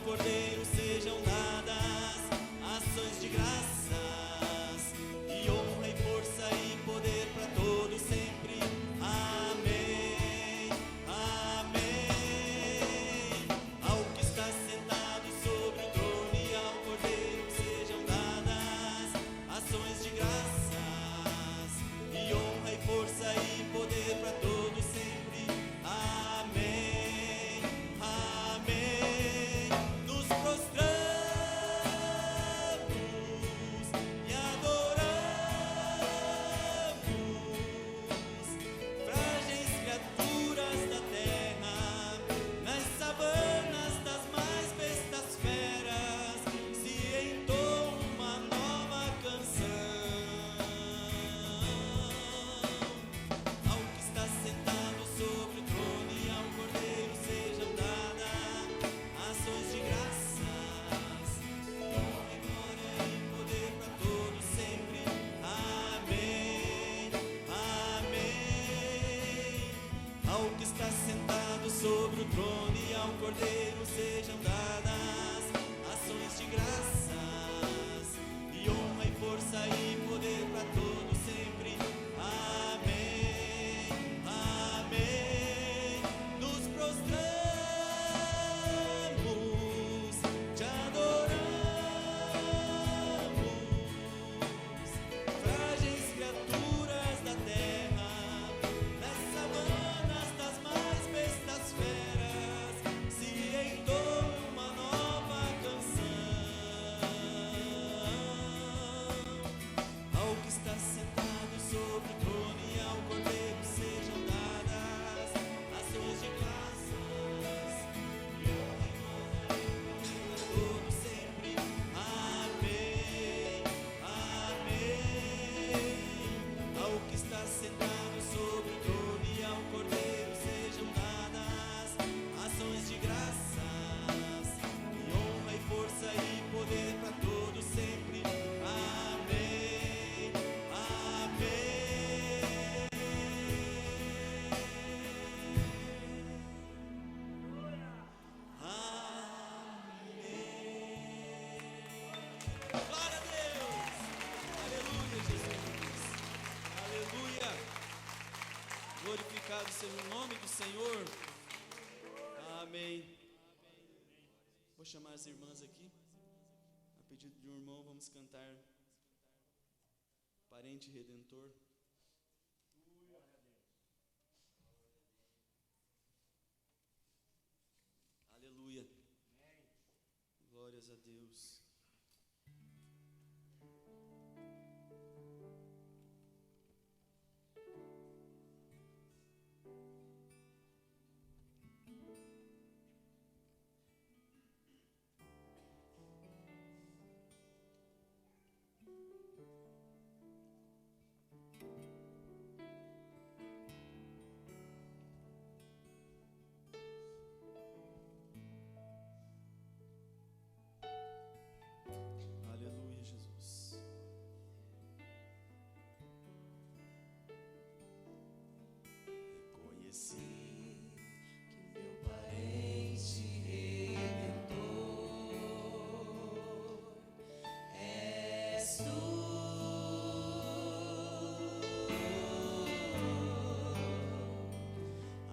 Cordeiro sejam dadas ações de graças, e honra e força e poder para todos sempre. Amém, amém. Ao que está sentado sobre o trono e ao Cordeiro sejam dadas ações de graças, e honra e força e poder para todos sempre. Amém, amém. Nos prostramos e adoramos, frágeis criaturas da terra, nas savanas das mais bestas feras, se entoa uma nova canção. Ao que está sentado sobre o trono e ao Cordeiro sejam dadas ações de graças, honra e glória e poder para todos sempre. Amém, amém. Ao que está sentado sobre o trono e ao Cordeiro sejam dadas ações de graças, e honra e força e poder para todos sempre. Amém, amém. Nos prostramos, te adoramos, frágeis criaturas da terra, nas savanas das mais bestas feras, se entoa uma nova canção. Ao que está sentado sobre o trono e ao Cordeiro sejam dadas ações de graças, e honra e glória e poder para todos sempre. Amém, amém. Ao que está sentado sobre o trono e ao Cordeiro sejam dadas ações de graças, e honra e força e poder para todos sempre. Amém, amém. Amém. Glória a Deus. Aleluia, Jesus. Aleluia. Glorificado seja o nome do Senhor. Amém. Vou chamar as irmãs aqui. A pedido de um irmão, vamos cantar Parente Redentor. Aleluia. Glórias a Deus. Aleluia, Jesus. Reconheci que meu parente redentor és tu.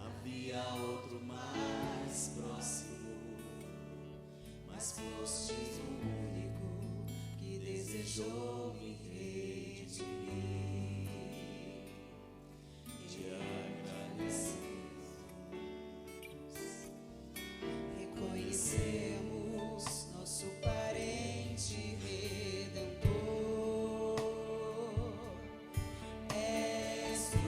Havia outro mais próximo, mas fostes o único que desejou me redimir. Te agradecemos, reconhecemos nosso parente redentor és tu.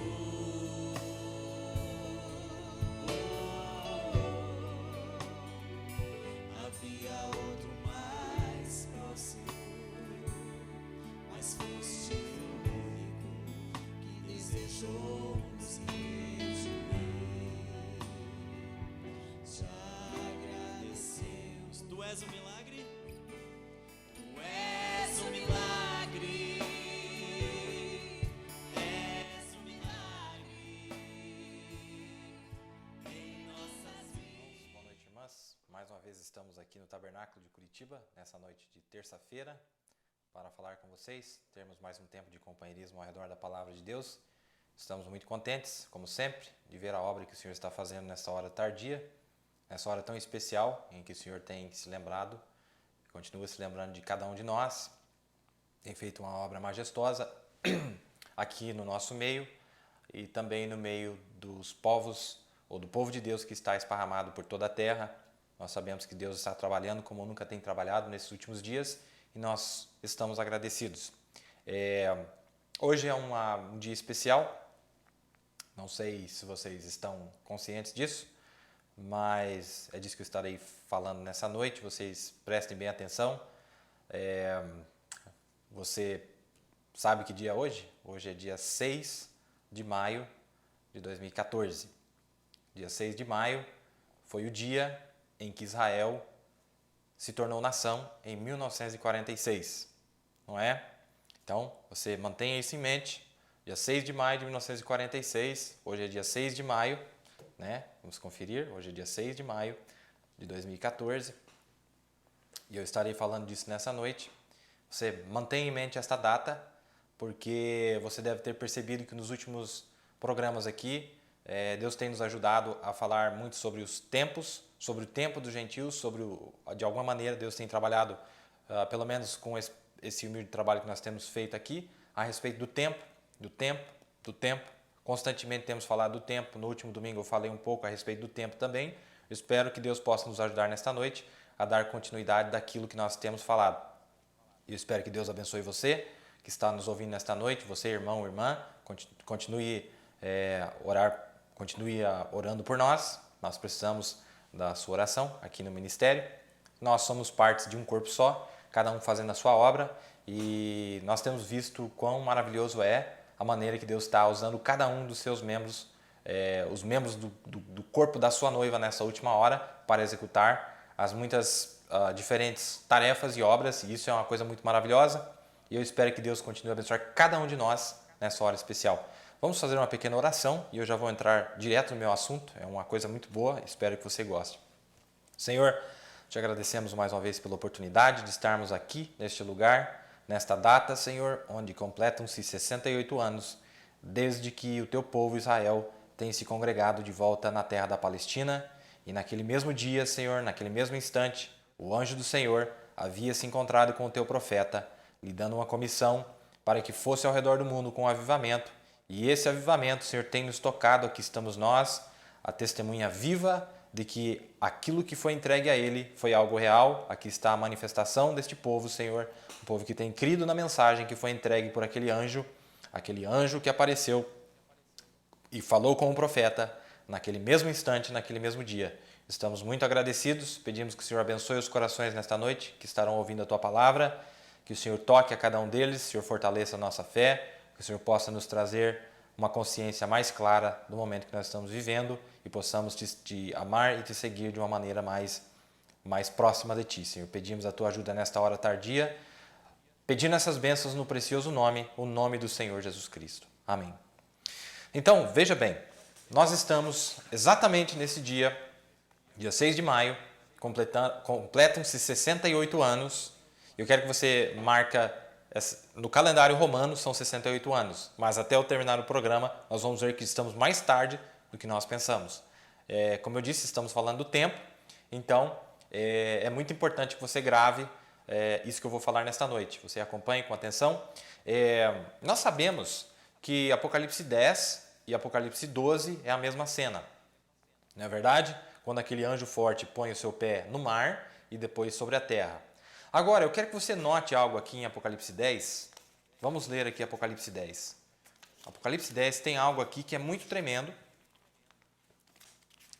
Havia outro mais próximo, mas foste o único que desejou nos redimir. Te agradecemos. Tu és o milagre? Tu és o milagre. És o milagre em nossas vidas. Boa noite, irmãs. Mais uma vez estamos aqui no Tabernáculo de Curitiba, nessa noite de terça-feira, para falar com vocês, termos mais um tempo de companheirismo ao redor da Palavra de Deus. Estamos muito contentes, como sempre, de ver a obra que o Senhor está fazendo nessa hora tardia, nessa hora tão especial em que o Senhor tem se lembrado, continua se lembrando de cada um de nós, tem feito uma obra majestosa aqui no nosso meio e também no meio dos povos ou do povo de Deus que está esparramado por toda a terra. Nós sabemos que Deus está trabalhando como nunca tem trabalhado nesses últimos dias e nós estamos agradecidos. Hoje é um dia especial, não sei se vocês estão conscientes disso, mas é disso que eu estarei falando nessa noite, vocês prestem bem atenção. Você sabe que dia é hoje? Hoje é dia 6 de maio de 2014. Dia 6 de maio foi o dia em que Israel se tornou nação em 1946, não é? Então, você mantenha isso em mente. Dia 6 de maio de 1946, hoje é dia 6 de maio, né? Vamos conferir, hoje é dia 6 de maio de 2014. E eu estarei falando disso nessa noite. Você mantenha em mente esta data, porque você deve ter percebido que nos últimos programas aqui, Deus tem nos ajudado a falar muito sobre os tempos, sobre o tempo dos gentios, de alguma maneira Deus tem trabalhado, pelo menos com esse humilde trabalho que nós temos feito aqui, a respeito do tempo. Constantemente temos falado do tempo. No último domingo eu falei um pouco a respeito do tempo também. Eu espero que Deus possa nos ajudar nesta noite a dar continuidade daquilo que nós temos falado. Eu espero que Deus abençoe você que está nos ouvindo nesta noite, você, irmão, irmã, continue orando por nós. Nós precisamos da sua oração aqui no ministério. Nós somos partes de um corpo só, cada um fazendo a sua obra, e nós temos visto quão maravilhoso é a maneira que Deus está usando cada um dos seus membros, os membros do corpo da sua noiva nessa última hora, para executar as muitas diferentes tarefas e obras, e isso é uma coisa muito maravilhosa, e eu espero que Deus continue a abençoar cada um de nós nessa hora especial. Vamos fazer uma pequena oração e eu já vou entrar direto no meu assunto. É uma coisa muito boa, espero que você goste. Senhor, te agradecemos mais uma vez pela oportunidade de estarmos aqui neste lugar, nesta data, Senhor, onde completam-se 68 anos desde que o teu povo Israel tem se congregado de volta na terra da Palestina. E naquele mesmo dia, Senhor, naquele mesmo instante, o anjo do Senhor havia se encontrado com o teu profeta, lhe dando uma comissão para que fosse ao redor do mundo com um avivamento. E esse avivamento, Senhor, tem nos tocado. Aqui estamos nós, a testemunha viva de que aquilo que foi entregue a ele foi algo real. Aqui está a manifestação deste povo, Senhor, um povo que tem crido na mensagem que foi entregue por aquele anjo que apareceu e falou com o profeta naquele mesmo instante, naquele mesmo dia. Estamos muito agradecidos, pedimos que o Senhor abençoe os corações nesta noite, que estarão ouvindo a Tua Palavra, que o Senhor toque a cada um deles, que o Senhor fortaleça a nossa fé, que o Senhor possa nos trazer uma consciência mais clara do momento que nós estamos vivendo e possamos te amar e te seguir de uma maneira mais próxima de Ti, Senhor. Pedimos a Tua ajuda nesta hora tardia, pedindo essas bênçãos no precioso nome, o nome do Senhor Jesus Cristo. Amém. Então, veja bem, nós estamos exatamente nesse dia 6 de maio, completam-se 68 anos. Eu quero que você marque, no calendário romano são 68 anos, mas até eu terminar o programa nós vamos ver que estamos mais tarde do que nós pensamos. Como eu disse, estamos falando do tempo, então é muito importante que você grave isso que eu vou falar nesta noite. Você acompanhe com atenção. Nós sabemos que Apocalipse 10 e Apocalipse 12 é a mesma cena, não é verdade? Quando aquele anjo forte põe o seu pé no mar e depois sobre a terra. Agora, eu quero que você note algo aqui em Apocalipse 10. Vamos ler aqui Apocalipse 10. Apocalipse 10 tem algo aqui que é muito tremendo,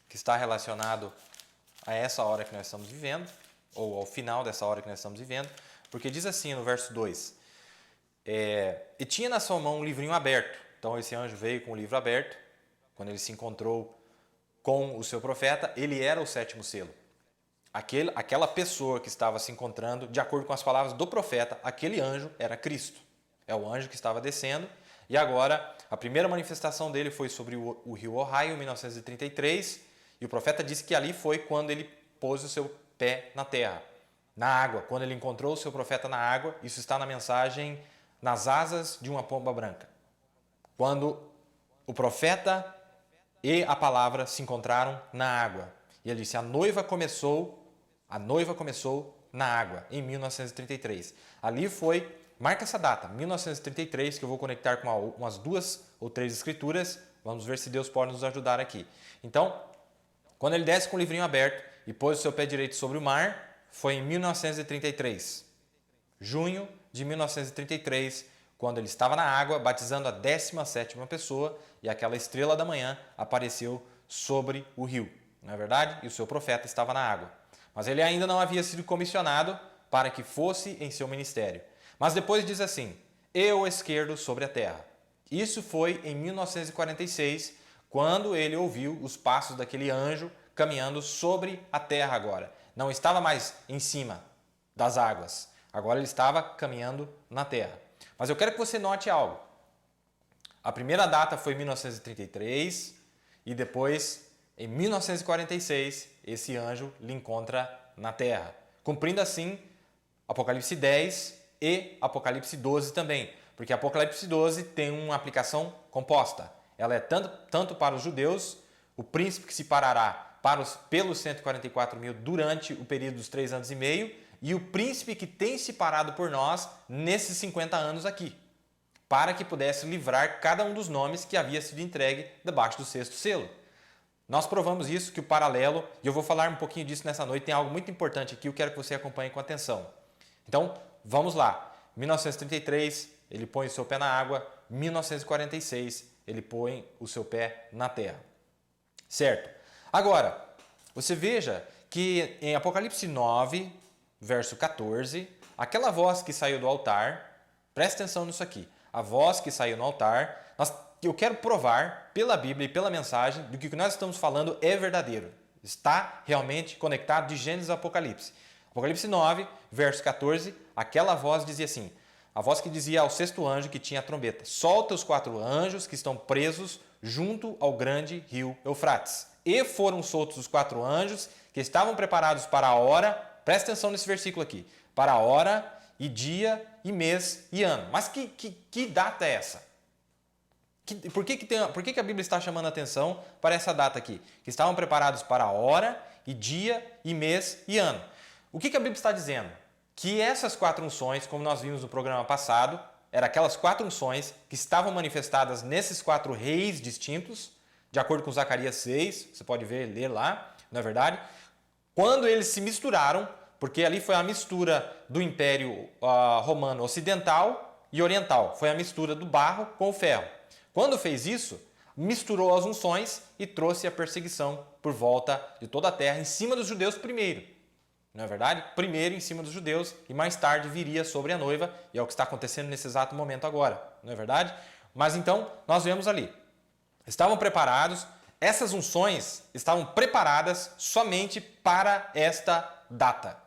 que está relacionado a essa hora que nós estamos vivendo, ou ao final dessa hora que nós estamos vivendo, porque diz assim no verso 2, e tinha na sua mão um livrinho aberto. Então esse anjo veio com o livro aberto, quando ele se encontrou com o seu profeta, ele era o sétimo selo. Aquela pessoa que estava se encontrando, de acordo com as palavras do profeta, aquele anjo era Cristo. É o anjo que estava descendo. E agora, a primeira manifestação dele foi sobre o rio Ohio, em 1933. E o profeta disse que ali foi quando ele pôs o seu pé na terra, na água. Quando ele encontrou o seu profeta na água, isso está na mensagem nas asas de uma pomba branca. Quando o profeta e a palavra se encontraram na água. E ele disse, a noiva começou na água, em 1933. Ali foi, marca essa data, 1933, que eu vou conectar com umas 2 ou 3 escrituras. Vamos ver se Deus pode nos ajudar aqui. Então, quando ele desce com o livrinho aberto e pôs o seu pé direito sobre o mar, foi em 1933. Junho de 1933, quando ele estava na água, batizando a 17ª pessoa, e aquela estrela da manhã apareceu sobre o rio, não é verdade? E o seu profeta estava na água. Mas ele ainda não havia sido comissionado para que fosse em seu ministério. Mas depois diz assim, e o esquerdo sobre a terra. Isso foi em 1946, quando ele ouviu os passos daquele anjo caminhando sobre a terra agora. Não estava mais em cima das águas, agora ele estava caminhando na terra. Mas eu quero que você note algo. A primeira data foi 1933 e depois, em 1946, esse anjo lhe encontra na terra, cumprindo assim Apocalipse 10 e Apocalipse 12 também, porque Apocalipse 12 tem uma aplicação composta. Ela é tanto para os judeus, o príncipe que se parará pelos 144 mil durante o período dos 3 anos e meio, e o príncipe que tem se parado por nós nesses 50 anos aqui, para que pudesse livrar cada um dos nomes que havia sido entregue debaixo do 6º selo. Nós provamos isso, que o paralelo, e eu vou falar um pouquinho disso nessa noite, tem algo muito importante aqui, eu quero que você acompanhe com atenção. Então, vamos lá. 1933, ele põe o seu pé na água. 1946, ele põe o seu pé na terra. Certo? Agora, você veja que em Apocalipse 9, verso 14, aquela voz que saiu do altar, presta atenção nisso aqui, a voz que saiu no altar, eu quero provar pela Bíblia e pela mensagem do que nós estamos falando é verdadeiro. Está realmente conectado de Gênesis a Apocalipse. Apocalipse 9, verso 14, aquela voz dizia assim, a voz que dizia ao 6º anjo que tinha a trombeta, solta os 4 anjos que estão presos junto ao grande rio Eufrates. E foram soltos os 4 anjos que estavam preparados para a hora, presta atenção nesse versículo aqui, para a hora e dia e mês e ano. Mas que data é essa? Por que a Bíblia está chamando a atenção para essa data aqui? Que estavam preparados para a hora e dia e mês e ano. O que a Bíblia está dizendo? Que essas 4 unções, como nós vimos no programa passado, eram aquelas 4 unções que estavam manifestadas nesses 4 reis distintos, de acordo com Zacarias 6, você pode ler lá, não é verdade? Quando eles se misturaram, porque ali foi a mistura do Império Romano Ocidental e Oriental, foi a mistura do barro com o ferro. Quando fez isso, misturou as unções e trouxe a perseguição por volta de toda a terra, em cima dos judeus primeiro. Não é verdade? Primeiro em cima dos judeus e mais tarde viria sobre a noiva, e é o que está acontecendo nesse exato momento agora. Não é verdade? Mas então, nós vemos ali. Estavam preparados, essas unções estavam preparadas somente para esta data,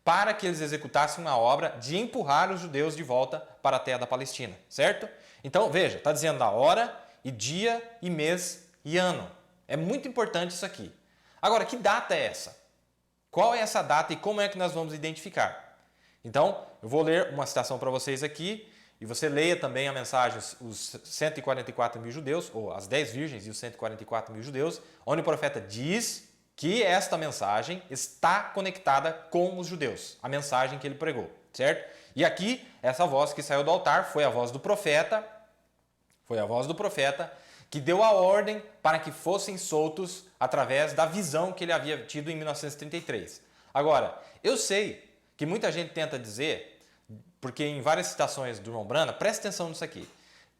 para que eles executassem uma obra de empurrar os judeus de volta para a terra da Palestina, certo? Então, veja, está dizendo a hora e dia e mês e ano. É muito importante isso aqui. Agora, que data é essa? Qual é essa data e como é que nós vamos identificar? Então, eu vou ler uma citação para vocês aqui e você leia também a mensagem, os 144 mil judeus, ou as 10 virgens e os 144 mil judeus, onde o profeta diz que esta mensagem está conectada com os judeus, a mensagem que ele pregou, certo? E aqui, essa voz que saiu do altar foi a voz do profeta, que deu a ordem para que fossem soltos através da visão que ele havia tido em 1933. Agora, eu sei que muita gente tenta dizer, porque em várias citações do irmão Brana, presta atenção nisso aqui,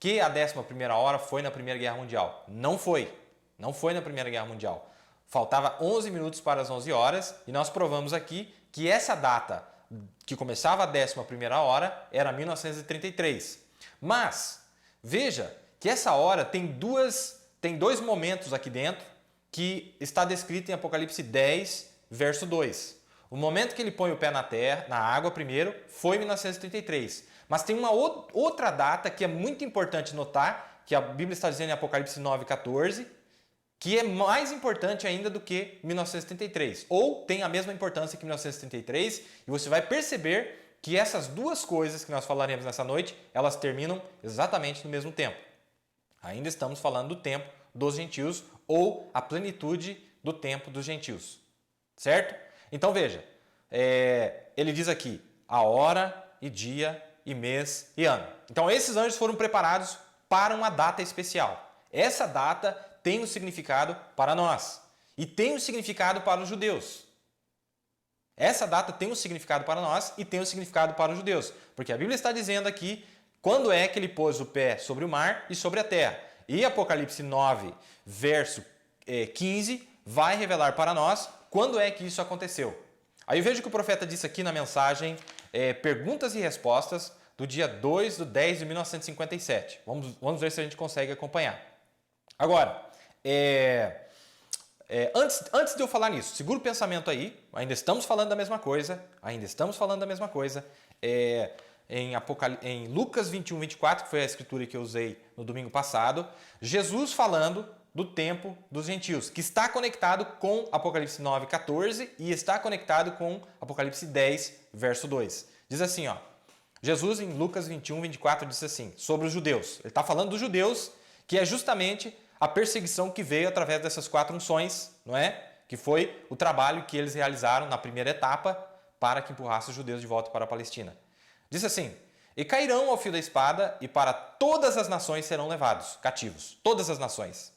que a 11ª hora foi na Primeira Guerra Mundial. Não foi na Primeira Guerra Mundial. Faltava 11 minutos para as 11 horas e nós provamos aqui que essa data que começava a 11ª hora era 1933. Mas, veja que essa hora tem dois momentos aqui dentro que está descrito em Apocalipse 10, verso 2. O momento que ele põe o pé na terra, na água primeiro, foi 1933. Mas tem uma outra data que é muito importante notar, que a Bíblia está dizendo em Apocalipse 9, 14, que é mais importante ainda do que 1973, ou tem a mesma importância que 1973, e você vai perceber que essas duas coisas que nós falaremos nessa noite, elas terminam exatamente no mesmo tempo. Ainda estamos falando do tempo dos gentios, ou a plenitude do tempo dos gentios, certo? Então veja, ele diz aqui, a hora e dia e mês e ano. Então esses anjos foram preparados para uma data especial. Essa data tem um significado para nós e tem um significado para os judeus. Essa data tem um significado para nós e tem um significado para os judeus, porque a Bíblia está dizendo aqui quando é que ele pôs o pé sobre o mar e sobre a terra. E Apocalipse 9, verso 15, vai revelar para nós quando é que isso aconteceu. Aí eu vejo que o profeta disse aqui na mensagem Perguntas e Respostas do dia 2 de 10 de 1957. Vamos ver se a gente consegue acompanhar. Agora, antes de eu falar nisso, segura o pensamento aí, ainda estamos falando da mesma coisa, em Lucas 21, 24, que foi a escritura que eu usei no domingo passado, Jesus falando do tempo dos gentios, que está conectado com Apocalipse 9, 14 e está conectado com Apocalipse 10, verso 2. Diz assim, ó, Jesus em Lucas 21, 24 disse assim, sobre os judeus. Ele está falando dos judeus, que é justamente a perseguição que veio através dessas 4 unções, não é? Que foi o trabalho que eles realizaram na primeira etapa para que empurrasse os judeus de volta para a Palestina. Diz assim, e cairão ao fio da espada e para todas as nações serão levados, cativos, todas as nações.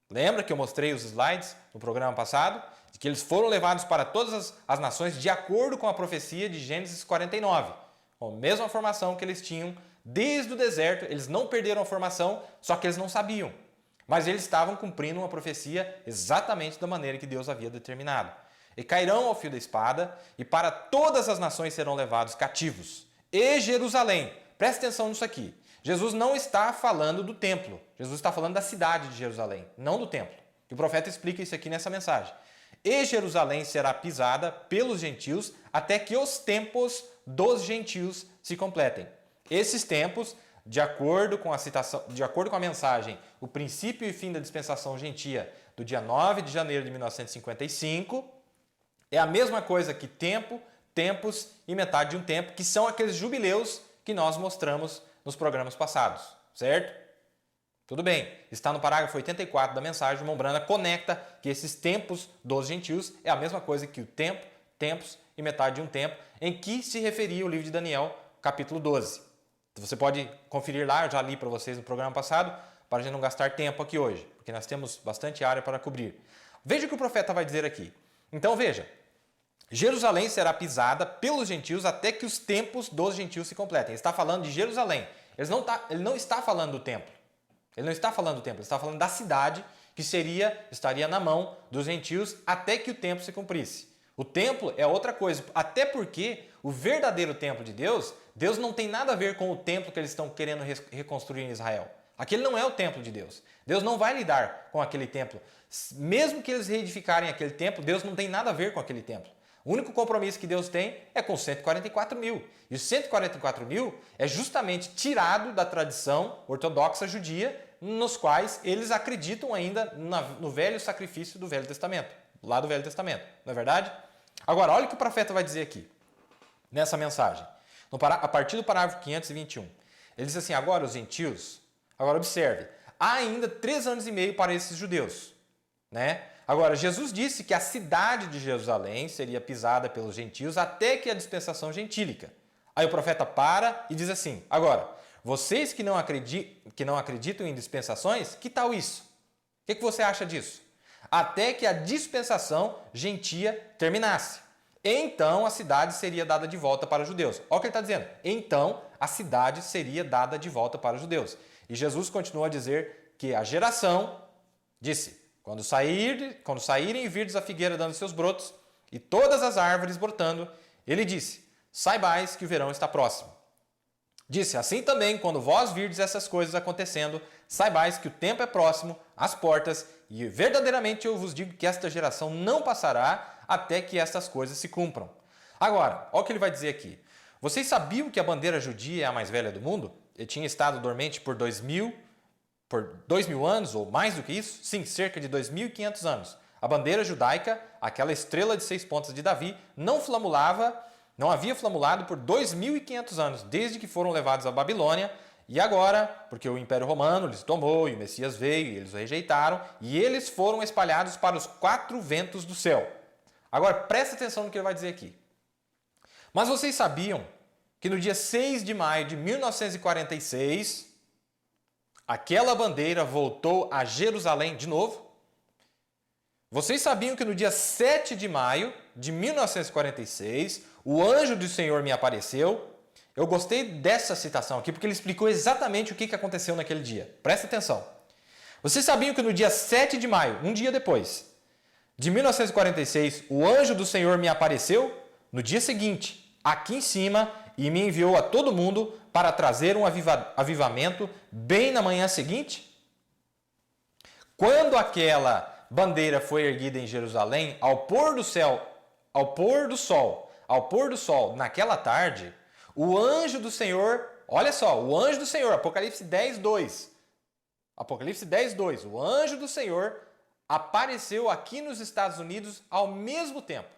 Lembra que eu mostrei os slides no programa passado? De que eles foram levados para todas as nações de acordo com a profecia de Gênesis 49. Com a mesma formação que eles tinham desde o deserto, eles não perderam a formação, só que eles não sabiam. Mas eles estavam cumprindo uma profecia exatamente da maneira que Deus havia determinado. E cairão ao fio da espada e para todas as nações serão levados cativos. E Jerusalém, presta atenção nisso aqui. Jesus não está falando do templo. Jesus está falando da cidade de Jerusalém, não do templo. E o profeta explica isso aqui nessa mensagem. E Jerusalém será pisada pelos gentios até que os tempos dos gentios se completem. Esses tempos, de acordo com a mensagem, o princípio e fim da dispensação gentia do dia 9 de janeiro de 1955, é a mesma coisa que tempo, tempos e metade de um tempo, que são aqueles jubileus que nós mostramos nos programas passados, certo? Tudo bem, está no parágrafo 84 da mensagem, o Mombrana conecta que esses tempos dos gentios é a mesma coisa que o tempo, tempos e metade de um tempo, em que se referia o livro de Daniel, capítulo 12. Você pode conferir lá, eu já li para vocês no programa passado, para a gente não gastar tempo aqui hoje, porque nós temos bastante área para cobrir. Veja o que o profeta vai dizer aqui. Então veja, Jerusalém será pisada pelos gentios até que os tempos dos gentios se completem. Ele está falando de Jerusalém. Ele não está falando do templo. Ele está falando da cidade que estaria na mão dos gentios até que o templo se cumprisse. O templo é outra coisa, até porque o verdadeiro templo de Deus, Deus não tem nada a ver com o templo que eles estão querendo reconstruir em Israel. Aquele não é o templo de Deus. Deus não vai lidar com aquele templo. Mesmo que eles reedificarem aquele templo, Deus não tem nada a ver com aquele templo. O único compromisso que Deus tem é com 144 mil. E os 144 mil é justamente tirado da tradição ortodoxa judia, nos quais eles acreditam ainda no velho sacrifício do Velho Testamento, lá do Velho Testamento, não é verdade? Agora, olha o que o profeta vai dizer aqui, nessa mensagem, a partir do parágrafo 521. Ele diz assim, agora os gentios, agora observe, há ainda 3 anos e meio para esses judeus, né? Agora, Jesus disse que a cidade de Jerusalém seria pisada pelos gentios até que a dispensação gentílica. Aí o profeta para e diz assim, agora, vocês que não acreditam em dispensações, que tal isso? O que você acha disso? Até que a dispensação gentia terminasse. Então a cidade seria dada de volta para os judeus. Olha o que ele está dizendo. Então a cidade seria dada de volta para os judeus. E Jesus continua a dizer que a geração disse, quando saírem e virdes a figueira dando seus brotos e todas as árvores brotando, ele disse, saibais que o verão está próximo. Disse, assim também, quando vós virdes essas coisas acontecendo, saibais que o tempo é próximo, às portas, e verdadeiramente eu vos digo que esta geração não passará até que estas coisas se cumpram. Agora, olha o que ele vai dizer aqui. Vocês sabiam que a bandeira judia é a mais velha do mundo? Ele tinha estado dormente por por 2.000 anos, ou mais do que isso, sim, cerca de 2.500 anos, a bandeira judaica, aquela estrela de 6 pontas de Davi, não havia flamulado por 2.500 anos, desde que foram levados à Babilônia, e agora, porque o Império Romano lhes tomou, e o Messias veio, e eles o rejeitaram, e eles foram espalhados para os 4 ventos do céu. Agora, presta atenção no que ele vai dizer aqui. Mas vocês sabiam que no dia 6 de maio de 1946, aquela bandeira voltou a Jerusalém de novo? Vocês sabiam que no dia 7 de maio de 1946, o anjo do Senhor me apareceu? Eu gostei dessa citação aqui porque ele explicou exatamente o que aconteceu naquele dia. Presta atenção. Vocês sabiam que no dia 7 de maio, um dia depois, de 1946, o anjo do Senhor me apareceu? No dia seguinte, aqui em cima, e me enviou a todo mundo para trazer um avivamento bem na manhã seguinte? Quando aquela bandeira foi erguida em Jerusalém, ao pôr do sol, naquela tarde, o anjo do Senhor, olha só, o anjo do Senhor, Apocalipse 10:2. Apocalipse 10:2, o anjo do Senhor apareceu aqui nos Estados Unidos ao mesmo tempo,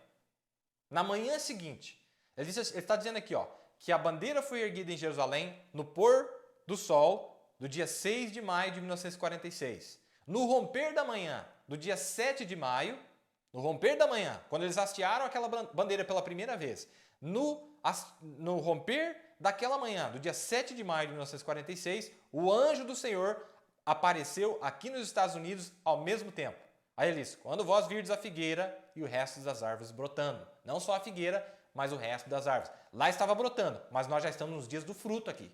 na manhã seguinte. Ele está dizendo aqui, ó, que a bandeira foi erguida em Jerusalém no pôr do sol do dia 6 de maio de 1946. No romper da manhã do dia 7 de maio, no romper da manhã, quando eles hastearam aquela bandeira pela primeira vez, no romper daquela manhã, do dia 7 de maio de 1946, o anjo do Senhor apareceu aqui nos Estados Unidos ao mesmo tempo. Aí ele diz, quando vós virdes a figueira e o resto das árvores brotando. Não só a figueira, mas o resto das árvores. Lá estava brotando, mas nós já estamos nos dias do fruto aqui,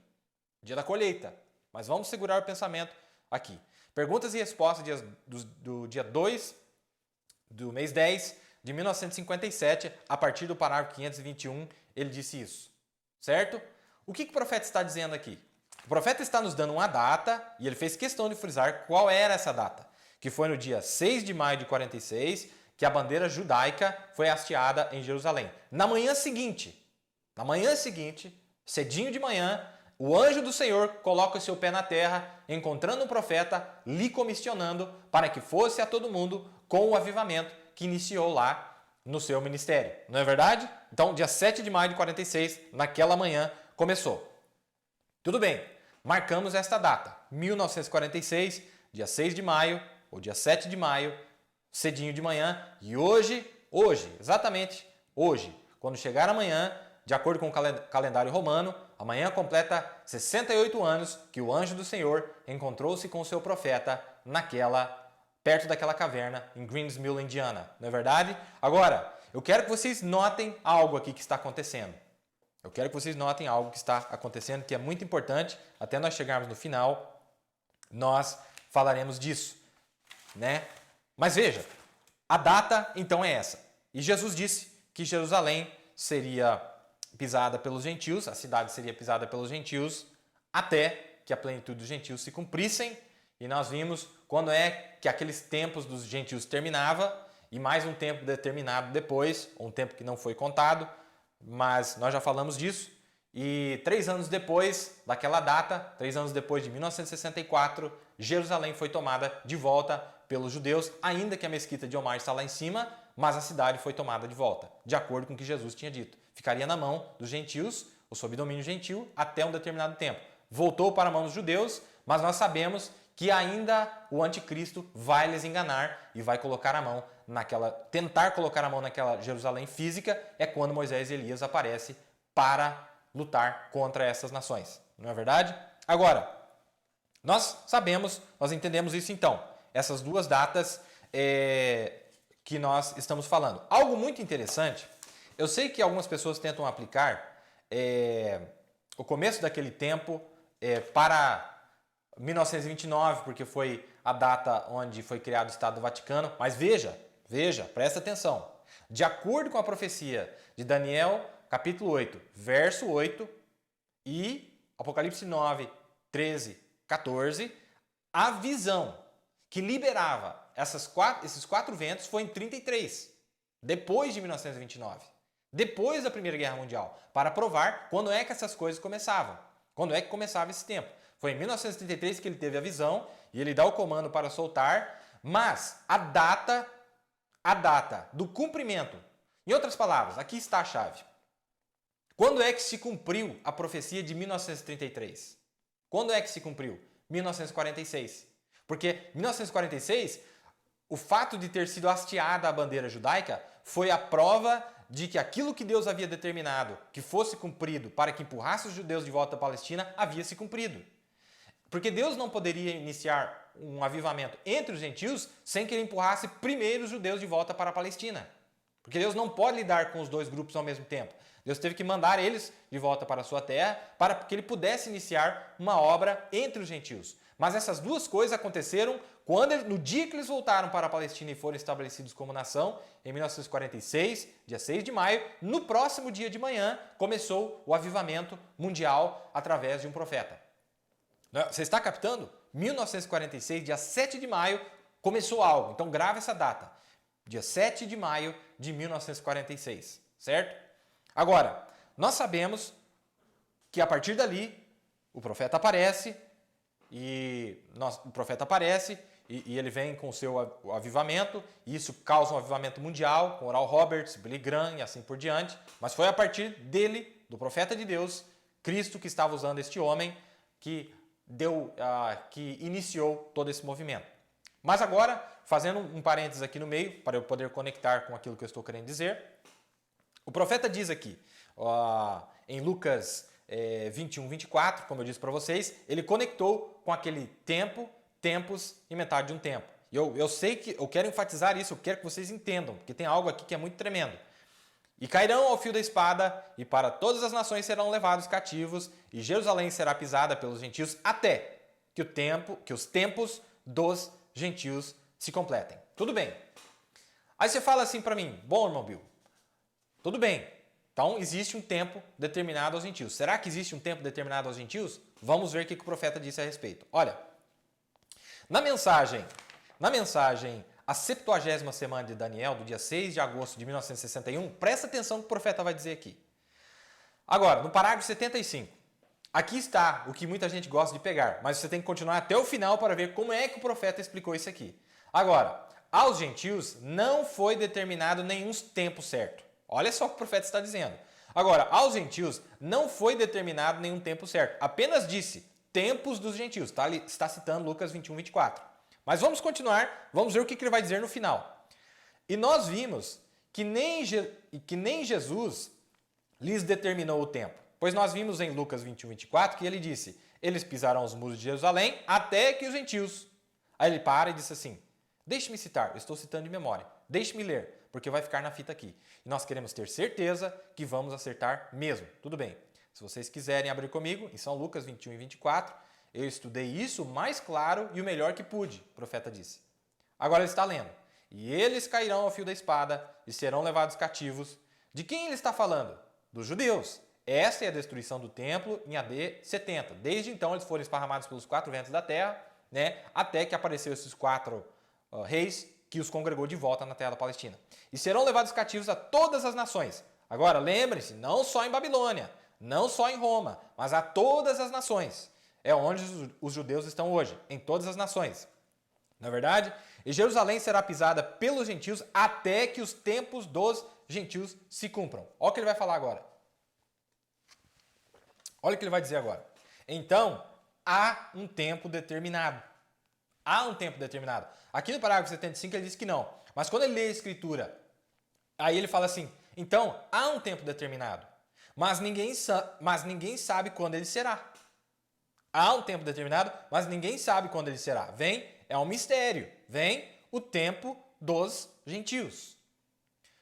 dia da colheita. Mas vamos segurar o pensamento aqui. Perguntas e respostas do dia 2 do mês 10 de 1957, a partir do parágrafo 521, ele disse isso, certo? O que o profeta está dizendo aqui? O profeta está nos dando uma data, e ele fez questão de frisar qual era essa data, que foi no dia 6 de maio de 46, que a bandeira judaica foi hasteada em Jerusalém. Na manhã seguinte, cedinho de manhã, o anjo do Senhor coloca o seu pé na terra, encontrando um profeta, lhe comissionando para que fosse a todo mundo com o avivamento que iniciou lá no seu ministério. Não é verdade? Então, dia 7 de maio de 46, naquela manhã, começou. Tudo bem, marcamos esta data, 1946, dia 6 de maio, ou dia 7 de maio, cedinho de manhã, e hoje, exatamente hoje, quando chegar amanhã, de acordo com o calendário romano, amanhã completa 68 anos que o anjo do Senhor encontrou-se com o seu profeta perto daquela caverna em Greens Mill, Indiana. Não é verdade? Agora, eu quero que vocês notem algo aqui que está acontecendo. Que é muito importante. Até nós chegarmos no final, nós falaremos disso, né? Mas veja, a data então é essa. E Jesus disse que Jerusalém seria pisada pelos gentios, a cidade seria pisada pelos gentios, até que a plenitude dos gentios se cumprissem. E nós vimos quando é que aqueles tempos dos gentios terminava, e mais um tempo determinado depois, um tempo que não foi contado, mas nós já falamos disso. E 3 anos depois daquela data, 3 anos depois de 1964, Jerusalém foi tomada de volta pelos judeus, ainda que a mesquita de Omar está lá em cima, mas a cidade foi tomada de volta, de acordo com o que Jesus tinha dito. Ficaria na mão dos gentios, ou sob domínio gentil, até um determinado tempo. Voltou para a mão dos judeus, mas nós sabemos que ainda o anticristo vai lhes enganar e vai tentar colocar a mão naquela Jerusalém física, é quando Moisés e Elias aparecem para lutar contra essas nações. Não é verdade? Agora, nós entendemos isso então. Essas duas datas que nós estamos falando. Algo muito interessante, eu sei que algumas pessoas tentam aplicar o começo daquele tempo para 1929, porque foi a data onde foi criado o Estado do Vaticano. Mas veja, presta atenção. De acordo com a profecia de Daniel, capítulo 8, verso 8, e Apocalipse 9, 13, 14, a visão que liberava esses 4 ventos foi em 33, depois de 1929, depois da Primeira Guerra Mundial, para provar quando é que essas coisas começavam, quando é que começava esse tempo. Foi em 1933 que ele teve a visão e ele dá o comando para soltar, mas a data do cumprimento. Em outras palavras, aqui está a chave. Quando é que se cumpriu a profecia de 1933? Quando é que se cumpriu? 1946. Porque 1946, o fato de ter sido hasteada a bandeira judaica foi a prova de que aquilo que Deus havia determinado que fosse cumprido para que empurrasse os judeus de volta à Palestina havia se cumprido. Porque Deus não poderia iniciar um avivamento entre os gentios sem que ele empurrasse primeiro os judeus de volta para a Palestina. Porque Deus não pode lidar com os dois grupos ao mesmo tempo. Deus teve que mandar eles de volta para a sua terra para que ele pudesse iniciar uma obra entre os gentios. Mas essas duas coisas aconteceram no dia que eles voltaram para a Palestina e foram estabelecidos como nação, em 1946, dia 6 de maio, no próximo dia de manhã, começou o avivamento mundial através de um profeta. Você está captando? 1946, dia 7 de maio, começou algo. Então grave essa data. Dia 7 de maio de 1946, certo? Agora, nós sabemos que a partir dali o profeta aparece e ele vem com o seu avivamento, e isso causa um avivamento mundial, com Oral Roberts, Billy Graham e assim por diante, mas foi a partir dele, do profeta de Deus, Cristo, que estava usando este homem, que iniciou todo esse movimento. Mas agora, fazendo um parênteses aqui no meio, para eu poder conectar com aquilo que eu estou querendo dizer, o profeta diz aqui, em Lucas 21, 24, como eu disse para vocês, ele conectou com aquele tempos e metade de um tempo. E eu sei que eu quero enfatizar isso, eu quero que vocês entendam, porque tem algo aqui que é muito tremendo. E cairão ao fio da espada, e para todas as nações serão levados cativos, e Jerusalém será pisada pelos gentios, até que os tempos dos gentios se completem. Tudo bem. Aí você fala assim para mim, bom, irmão Bill, tudo bem. Então existe um tempo determinado aos gentios. Será que existe um tempo determinado aos gentios? Vamos ver o que o profeta disse a respeito. Olha, na mensagem a 70ª semana de Daniel, do dia 6 de agosto de 1961, presta atenção no que o profeta vai dizer aqui. Agora, no parágrafo 75, aqui está o que muita gente gosta de pegar, mas você tem que continuar até o final para ver como é que o profeta explicou isso aqui. Agora, aos gentios não foi determinado nenhum tempo certo. Olha só o que o profeta está dizendo. Agora, aos gentios não foi determinado nenhum tempo certo. Apenas disse tempos dos gentios. Está citando Lucas 21, 24. Mas vamos continuar, vamos ver o que ele vai dizer no final. E nós vimos que nem Jesus lhes determinou o tempo. Pois nós vimos em Lucas 21, 24 que ele disse, eles pisarão os muros de Jerusalém até que os gentios... Aí ele para e disse assim, deixe-me citar, eu estou citando de memória, deixe-me ler, porque vai ficar na fita aqui. E nós queremos ter certeza que vamos acertar mesmo. Tudo bem. Se vocês quiserem abrir comigo, em São Lucas 21 e 24, eu estudei isso mais claro e o melhor que pude, o profeta disse. Agora ele está lendo. E eles cairão ao fio da espada e serão levados cativos. De quem ele está falando? Dos judeus. Essa é a destruição do templo em AD 70. Desde então eles foram esparramados pelos 4 ventos da terra, até que apareceram esses 4 reis que os congregou de volta na terra da Palestina. E serão levados cativos a todas as nações. Agora, lembre-se, não só em Babilônia, não só em Roma, mas a todas as nações. É onde os judeus estão hoje, em todas as nações. Na verdade, e Jerusalém será pisada pelos gentios até que os tempos dos gentios se cumpram. Olha o que ele vai falar agora. Olha o que ele vai dizer agora. Então, há um tempo determinado. Há um tempo determinado. Aqui no parágrafo 75 ele diz que não. Mas quando ele lê a escritura, aí ele fala assim, então, há um tempo determinado, mas ninguém sabe quando ele será. Há um tempo determinado, mas ninguém sabe quando ele será. É um mistério. Vem o tempo dos gentios.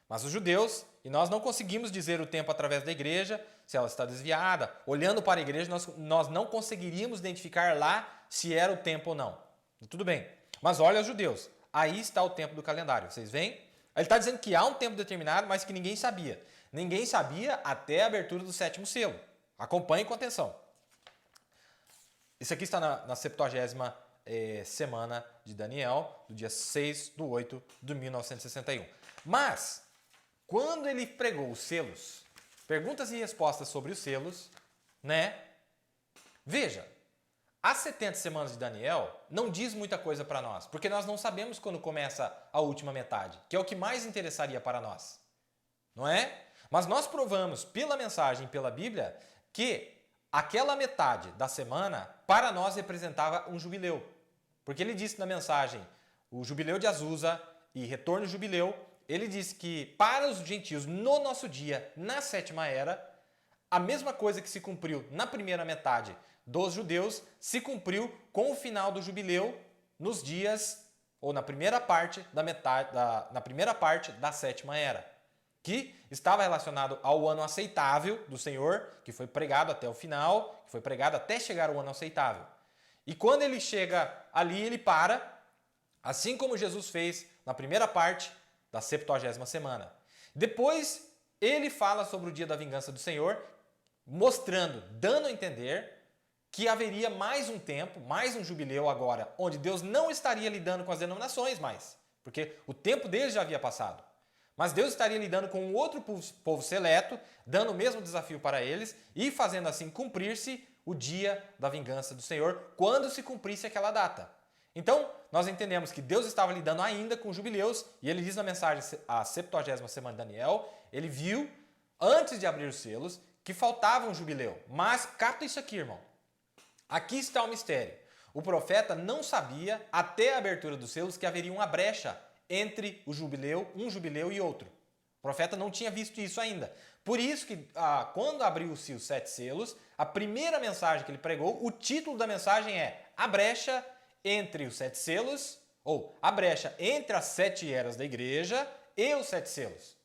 Mas os judeus, e nós não conseguimos dizer o tempo através da igreja, se ela está desviada. Olhando para a igreja, nós não conseguiríamos identificar lá se era o tempo ou não. Tudo bem. Mas olha os judeus. Aí está o tempo do calendário. Vocês veem? Ele está dizendo que há um tempo determinado, mas que ninguém sabia. Ninguém sabia até a abertura do 7º selo. Acompanhe com atenção. Isso aqui está na 70ª semana de Daniel, do dia 6 de 8 de 1961. Mas, quando ele pregou os selos, perguntas e respostas sobre os selos, veja, As 70 semanas de Daniel não diz muita coisa para nós, porque nós não sabemos quando começa a última metade, que é o que mais interessaria para nós. Não é? Mas nós provamos pela mensagem e pela Bíblia que aquela metade da semana para nós representava um jubileu. Porque ele disse na mensagem, o jubileu de Azusa e retorno jubileu, ele disse que para os gentios no nosso dia, na sétima era, a mesma coisa que se cumpriu na primeira metade dos judeus se cumpriu com o final do jubileu nos dias ou na primeira parte da sétima era, que estava relacionado ao ano aceitável do Senhor, que foi pregado até o final, que foi pregado até chegar ao ano aceitável. E quando ele chega ali, ele para, assim como Jesus fez na primeira parte da 70ª semana. Depois, ele fala sobre o dia da vingança do Senhor, mostrando, dando a entender que haveria mais um tempo, mais um jubileu agora, onde Deus não estaria lidando com as denominações mais, porque o tempo deles já havia passado. Mas Deus estaria lidando com um outro povo seleto, dando o mesmo desafio para eles e fazendo assim cumprir-se o dia da vingança do Senhor, quando se cumprisse aquela data. Então, nós entendemos que Deus estava lidando ainda com jubileus, e ele diz na mensagem, a 70ª semana de Daniel, ele viu, antes de abrir os selos, que faltava um jubileu. Mas capta isso aqui, irmão. Aqui está o mistério. O profeta não sabia, até a abertura dos selos, que haveria uma brecha entre o jubileu, um jubileu e outro. O profeta não tinha visto isso ainda. Por isso que, quando abriu-se os 7 selos, a primeira mensagem que ele pregou, o título da mensagem é A Brecha entre os 7 selos, ou A Brecha entre as 7 eras da igreja e os 7 selos.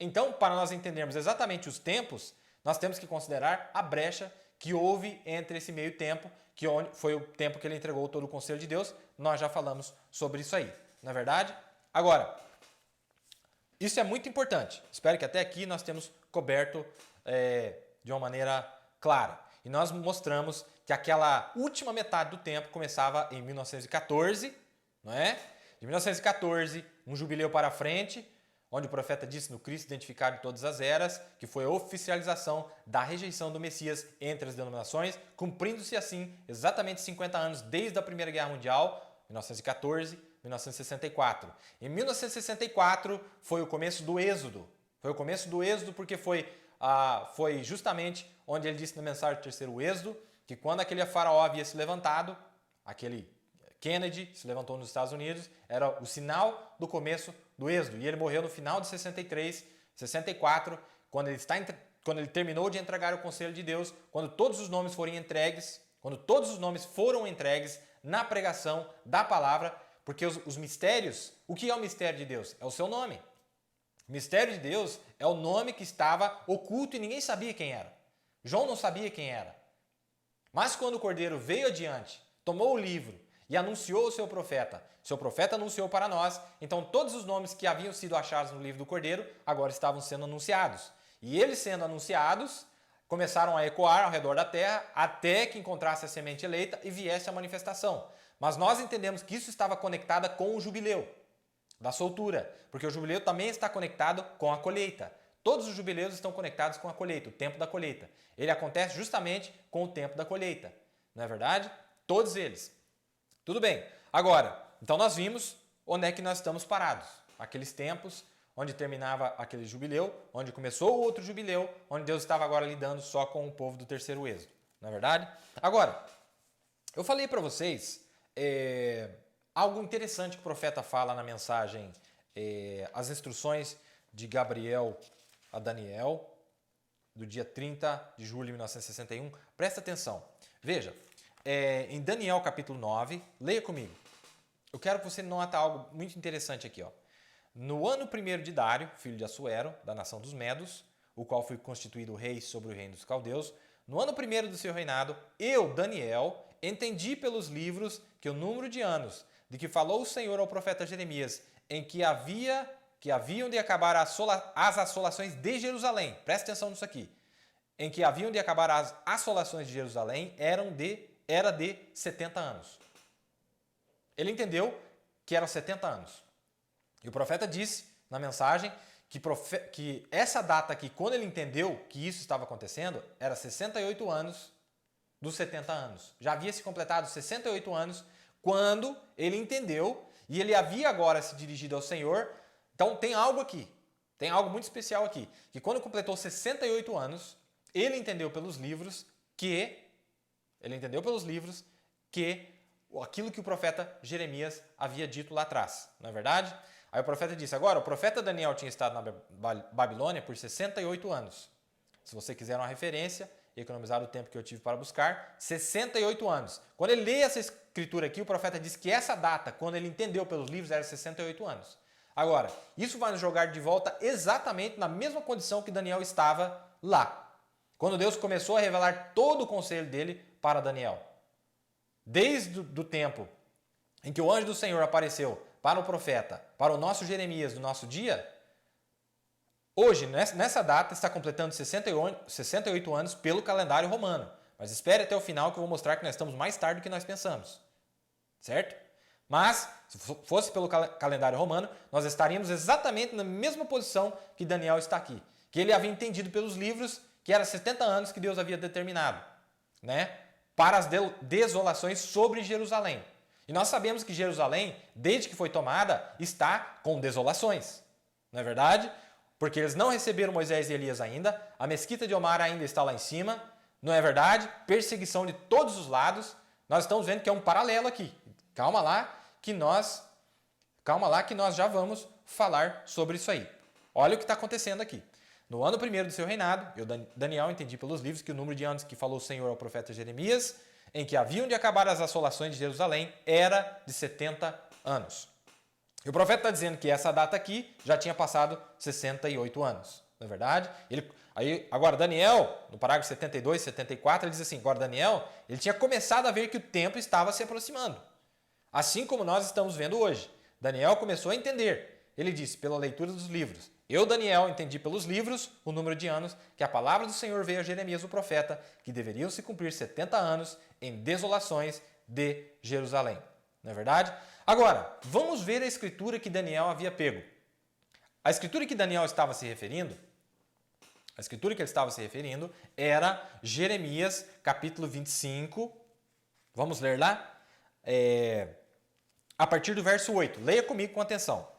Então, para nós entendermos exatamente os tempos, nós temos que considerar a brecha que houve entre esse meio tempo, que foi o tempo que ele entregou todo o conselho de Deus. Nós já falamos sobre isso aí, não é verdade? Agora, isso é muito importante. Espero que até aqui nós temos coberto de uma maneira clara. E nós mostramos que aquela última metade do tempo começava em 1914, não é? De 1914, um jubileu para frente, onde o profeta disse no Cristo identificado de todas as eras, que foi a oficialização da rejeição do Messias entre as denominações, cumprindo-se assim exatamente 50 anos desde a Primeira Guerra Mundial, 1914, 1964. Em 1964 foi o começo do Êxodo. Foi o começo do Êxodo porque foi justamente onde ele disse na mensagem do terceiro Êxodo, que quando aquele faraó havia se levantado, aquele Kennedy se levantou nos Estados Unidos, era o sinal do começo do Êxodo. E ele morreu no final de 64, quando ele terminou de entregar o conselho de Deus, quando todos os nomes foram entregues na pregação da palavra, porque os mistérios, o que é o mistério de Deus? É o seu nome. O mistério de Deus é o nome que estava oculto e ninguém sabia quem era. João não sabia quem era. Mas quando o Cordeiro veio adiante, tomou o livro e anunciou o seu profeta anunciou para nós, então todos os nomes que haviam sido achados no livro do Cordeiro agora estavam sendo anunciados. E eles sendo anunciados, começaram a ecoar ao redor da terra até que encontrasse a semente eleita e viesse a manifestação. Mas nós entendemos que isso estava conectado com o jubileu da soltura, porque o jubileu também está conectado com a colheita. Todos os jubileus estão conectados com a colheita, o tempo da colheita. Ele acontece justamente com o tempo da colheita. Não é verdade? Todos eles. Tudo bem. Agora, então nós vimos onde é que nós estamos parados. Aqueles tempos onde terminava aquele jubileu, onde começou o outro jubileu, onde Deus estava agora lidando só com o povo do terceiro êxodo. Não é verdade? Agora, eu falei para vocês algo interessante que o profeta fala na mensagem, as instruções de Gabriel a Daniel, do dia 30 de julho de 1961. Presta atenção. Veja, em Daniel capítulo 9, leia comigo. Eu quero que você note algo muito interessante aqui. Ó. No ano 1º de Dário, filho de Assuero, da nação dos Medos, o qual foi constituído rei sobre o reino dos caldeus, no ano 1º do seu reinado, eu, Daniel, entendi pelos livros que o número de anos de que falou o Senhor ao profeta Jeremias, em que haviam de acabar as assolações de Jerusalém. Presta atenção nisso aqui. Em que haviam de acabar as assolações de Jerusalém era de 70 anos. Ele entendeu que eram 70 anos. E o profeta disse na mensagem que essa data aqui, quando ele entendeu que isso estava acontecendo, era 68 anos dos 70 anos. Já havia se completado 68 anos quando ele entendeu e ele havia agora se dirigido ao Senhor. Então tem algo aqui, tem algo muito especial aqui, que quando completou 68 anos, ele entendeu pelos livros que aquilo que o profeta Jeremias havia dito lá atrás, não é verdade? Aí o profeta disse, agora, o profeta Daniel tinha estado na Babilônia por 68 anos. Se você quiser uma referência e economizar o tempo que eu tive para buscar, 68 anos. Quando ele lê essa escritura aqui, o profeta diz que essa data, quando ele entendeu pelos livros, era 68 anos. Agora, isso vai nos jogar de volta exatamente na mesma condição que Daniel estava lá. Quando Deus começou a revelar todo o conselho dele para Daniel. Desde o tempo em que o anjo do Senhor apareceu para o profeta, para o nosso Jeremias do nosso dia, hoje, nessa data, está completando 68 anos pelo calendário romano. Mas espere até o final que eu vou mostrar que nós estamos mais tarde do que nós pensamos. Certo? Mas, se fosse pelo calendário romano, nós estaríamos exatamente na mesma posição que Daniel está aqui. Que ele havia entendido pelos livros que era 70 anos que Deus havia determinado, né? Para as desolações sobre Jerusalém. E nós sabemos que Jerusalém, desde que foi tomada, está com desolações. Não é verdade? Porque eles não receberam Moisés e Elias ainda, a mesquita de Omar ainda está lá em cima, não é verdade? Perseguição de todos os lados. Nós estamos vendo que é um paralelo aqui. Calma lá que nós já vamos falar sobre isso aí. Olha o que está acontecendo aqui. No ano primeiro do seu reinado, eu, Daniel, entendi pelos livros que o número de anos que falou o Senhor ao profeta Jeremias, em que haviam de acabar as assolações de Jerusalém, era de 70 anos. E o profeta está dizendo que essa data aqui já tinha passado 68 anos. Não é verdade? Agora, Daniel, no parágrafo 72, 74, ele diz assim, agora Daniel, ele tinha começado a ver que o tempo estava se aproximando. Assim como nós estamos vendo hoje. Daniel começou a entender. Ele disse, pela leitura dos livros, eu, Daniel, entendi pelos livros o número de anos que a palavra do Senhor veio a Jeremias, o profeta, que deveriam se cumprir 70 anos em desolações de Jerusalém. Não é verdade? Agora, vamos ver a escritura que Daniel havia pego. A escritura que Daniel estava se referindo, era Jeremias, capítulo 25. Vamos ler lá? A partir do verso 8. Leia comigo com atenção.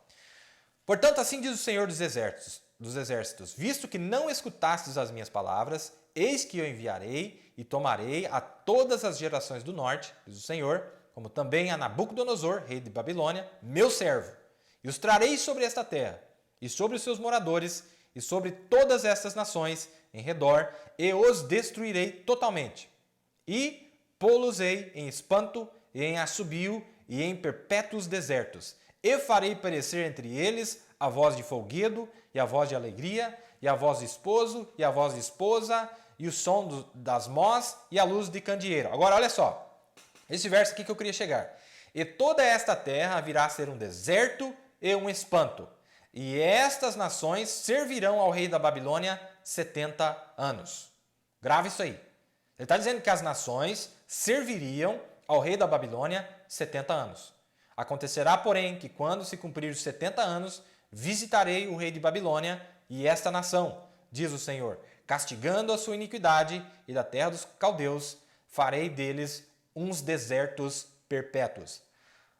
Portanto, assim diz o Senhor dos exércitos, visto que não escutastes as minhas palavras, eis que eu enviarei e tomarei a todas as gerações do norte, diz o Senhor, como também a Nabucodonosor, rei de Babilônia, meu servo, e os trarei sobre esta terra, e sobre os seus moradores, e sobre todas estas nações em redor, e os destruirei totalmente. E pô-los-ei em espanto, e em assobio, e em perpétuos desertos. E farei perecer entre eles a voz de folguedo, e a voz de alegria, e a voz de esposo, e a voz de esposa, e o som das mós, e a luz de candeeiro. Agora, olha só. Esse verso aqui que eu queria chegar. E toda esta terra virá a ser um deserto e um espanto. E estas nações servirão ao rei da Babilônia 70 anos. Grave isso aí. Ele está dizendo que as nações serviriam ao rei da Babilônia 70 anos. Acontecerá, porém, que quando se cumprir os 70 anos, visitarei o rei de Babilônia e esta nação, diz o Senhor, castigando a sua iniquidade, e da terra dos caldeus farei deles uns desertos perpétuos.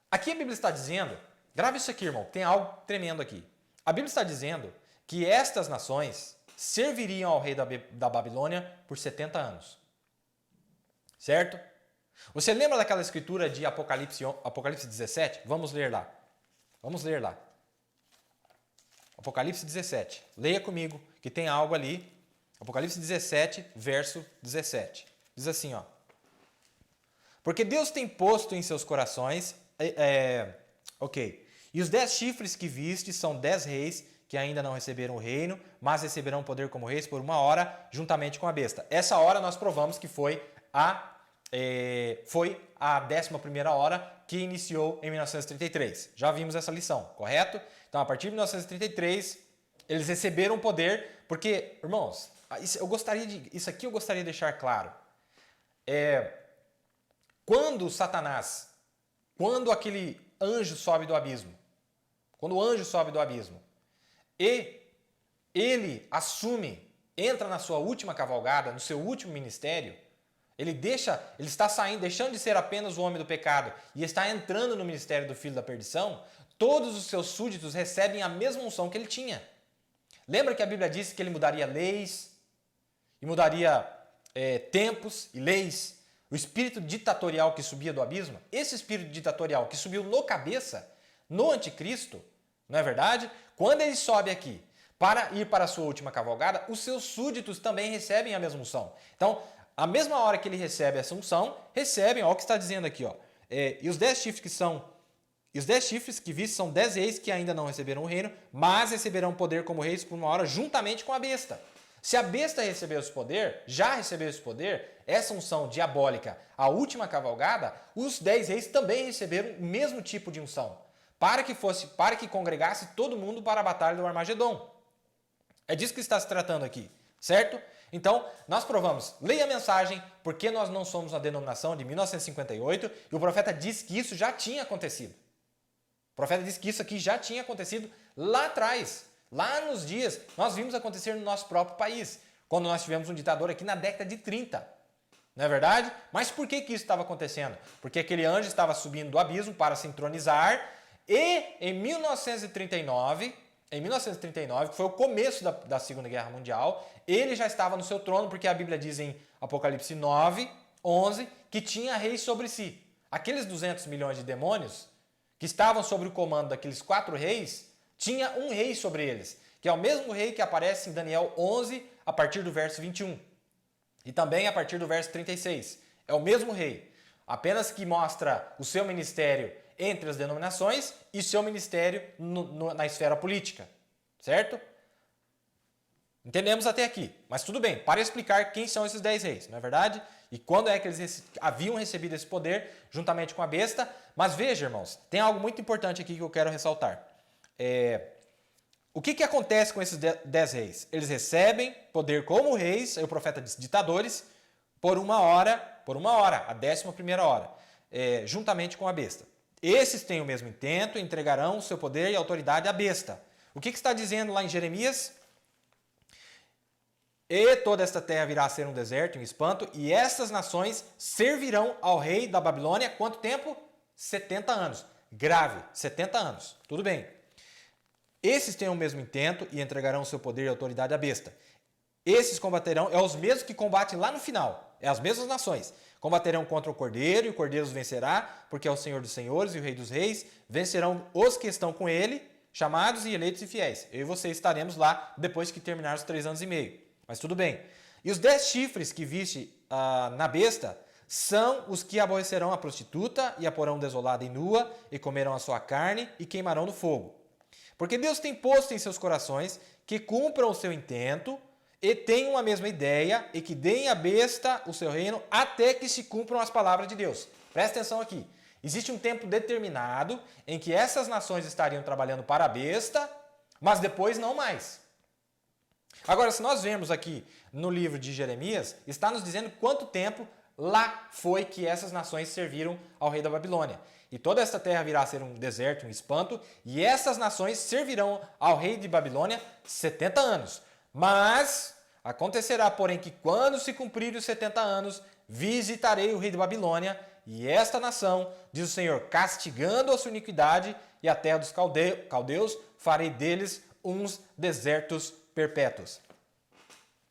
Aqui a Bíblia está dizendo, grave isso aqui, irmão, tem algo tremendo aqui. A Bíblia está dizendo que estas nações serviriam ao rei da Babilônia por 70 anos. Certo? Você lembra daquela escritura de Apocalipse 17? Vamos ler lá. Apocalipse 17. Leia comigo, que tem algo ali. Apocalipse 17, verso 17. Diz assim, ó. Porque Deus tem posto em seus corações... E os 10 chifres que viste são 10 reis que ainda não receberam o reino, mas receberão poder como reis por 1 hora, juntamente com a besta. Essa hora nós provamos que foi a 11ª hora que iniciou em 1933. Já vimos essa lição, correto? Então, a partir de 1933, eles receberam poder, porque, irmãos, isso aqui eu gostaria de deixar claro. Quando aquele anjo sobe do abismo, quando o anjo sobe do abismo, e ele entra na sua última cavalgada, no seu último ministério, Ele está saindo, deixando de ser apenas o homem do pecado e está entrando no ministério do filho da perdição. Todos os seus súditos recebem a mesma unção que ele tinha. Lembra que a Bíblia disse que ele mudaria leis e mudaria tempos e leis? O espírito ditatorial que subia do abismo, esse espírito ditatorial que subiu no cabeça, no anticristo, não é verdade? Quando ele sobe aqui para ir para a sua última cavalgada, os seus súditos também recebem a mesma unção. Então, a mesma hora que ele recebe essa unção, recebem, olha o que está dizendo aqui, ó. E os 10 chifres que viste são 10 reis que ainda não receberam o reino, mas receberão poder como reis por uma hora juntamente com a besta. Se a besta recebeu esse poder, já recebeu esse poder, essa unção diabólica, a última cavalgada, os 10 reis também receberam o mesmo tipo de unção, para que congregasse todo mundo para a batalha do Armagedon. É disso que está se tratando aqui, certo? Então, nós provamos, leia a mensagem, porque nós não somos uma denominação de 1958, e o profeta diz que isso já tinha acontecido. O profeta diz que isso aqui já tinha acontecido lá atrás, lá nos dias, nós vimos acontecer no nosso próprio país, quando nós tivemos um ditador aqui na década de 30. Não é verdade? Mas por que isso estava acontecendo? Porque aquele anjo estava subindo do abismo para se entronizar e em 1939, que foi o começo da Segunda Guerra Mundial, ele já estava no seu trono, porque a Bíblia diz em Apocalipse 9, 11, que tinha reis sobre si. Aqueles 200 milhões de demônios que estavam sob o comando daqueles 4 reis, tinha um rei sobre eles, que é o mesmo rei que aparece em Daniel 11, a partir do verso 21. E também a partir do verso 36. É o mesmo rei, apenas que mostra o seu ministério entre as denominações e seu ministério na esfera política. Certo? Entendemos até aqui. Mas tudo bem, para explicar quem são esses 10 reis, não é verdade? E quando é que eles haviam recebido esse poder juntamente com a besta. Mas veja, irmãos, tem algo muito importante aqui que eu quero ressaltar. O que acontece com esses 10 reis? Eles recebem poder como reis, aí o profeta diz ditadores, por uma hora, a 11ª hora, juntamente com a besta. Esses têm o mesmo intento, entregarão o seu poder e autoridade à besta. O que está dizendo lá em Jeremias? E toda esta terra virá a ser um deserto, um espanto, e estas nações servirão ao rei da Babilônia, quanto tempo? 70 anos. Grave, 70 anos. Tudo bem. Esses têm o mesmo intento e entregarão o seu poder e autoridade à besta. Esses combaterão, é os mesmos que combatem lá no final, é as mesmas nações. Combaterão contra o Cordeiro, e o Cordeiro os vencerá, porque é o Senhor dos senhores e o Rei dos reis. Vencerão os que estão com ele, chamados e eleitos e fiéis. Eu e você estaremos lá depois que terminar os 3 anos e meio. Mas tudo bem. E os 10 chifres que viste na besta são os que aborrecerão a prostituta e a porão desolada e nua, e comerão a sua carne e queimarão no fogo. Porque Deus tem posto em seus corações que cumpram o seu intento e tenham a mesma ideia e que deem à besta o seu reino até que se cumpram as palavras de Deus. Presta atenção aqui. Existe um tempo determinado em que essas nações estariam trabalhando para a besta, mas depois não mais. Agora, se nós vemos aqui no livro de Jeremias, está nos dizendo quanto tempo lá foi que essas nações serviram ao rei da Babilônia. E toda esta terra virá a ser um deserto, um espanto, e essas nações servirão ao rei de Babilônia 70 anos. Mas acontecerá, porém, que quando se cumprirem os 70 anos, visitarei o rei de Babilônia e esta nação, diz o Senhor, castigando a sua iniquidade e a terra dos caldeus, farei deles uns desertos perpétuos.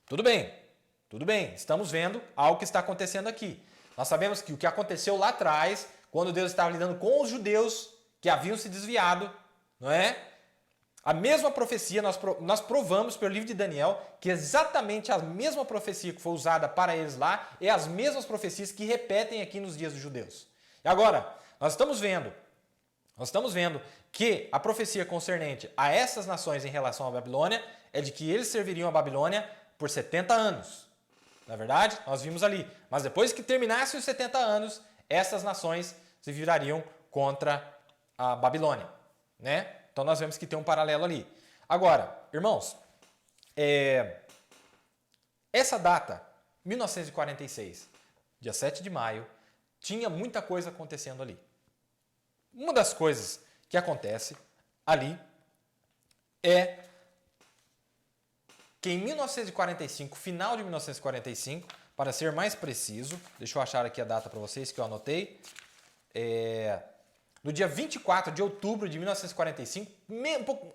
Tudo bem, estamos vendo algo que está acontecendo aqui. Nós sabemos que o que aconteceu lá atrás, quando Deus estava lidando com os judeus que haviam se desviado, não é? A mesma profecia, nós provamos pelo livro de Daniel que exatamente a mesma profecia que foi usada para eles lá é as mesmas profecias que repetem aqui nos dias dos judeus. E agora, nós estamos vendo que a profecia concernente a essas nações em relação à Babilônia é de que eles serviriam a Babilônia por 70 anos. Na verdade, nós vimos ali. Mas depois que terminassem os 70 anos, essas nações se virariam contra a Babilônia, né? Então nós vemos que tem um paralelo ali. Agora, irmãos, essa data, 1946, dia 7 de maio, tinha muita coisa acontecendo ali. Uma das coisas que acontece ali é que em 1945, final de 1945, para ser mais preciso, deixa eu achar aqui a data para vocês que eu anotei. No dia 24 de outubro de 1945,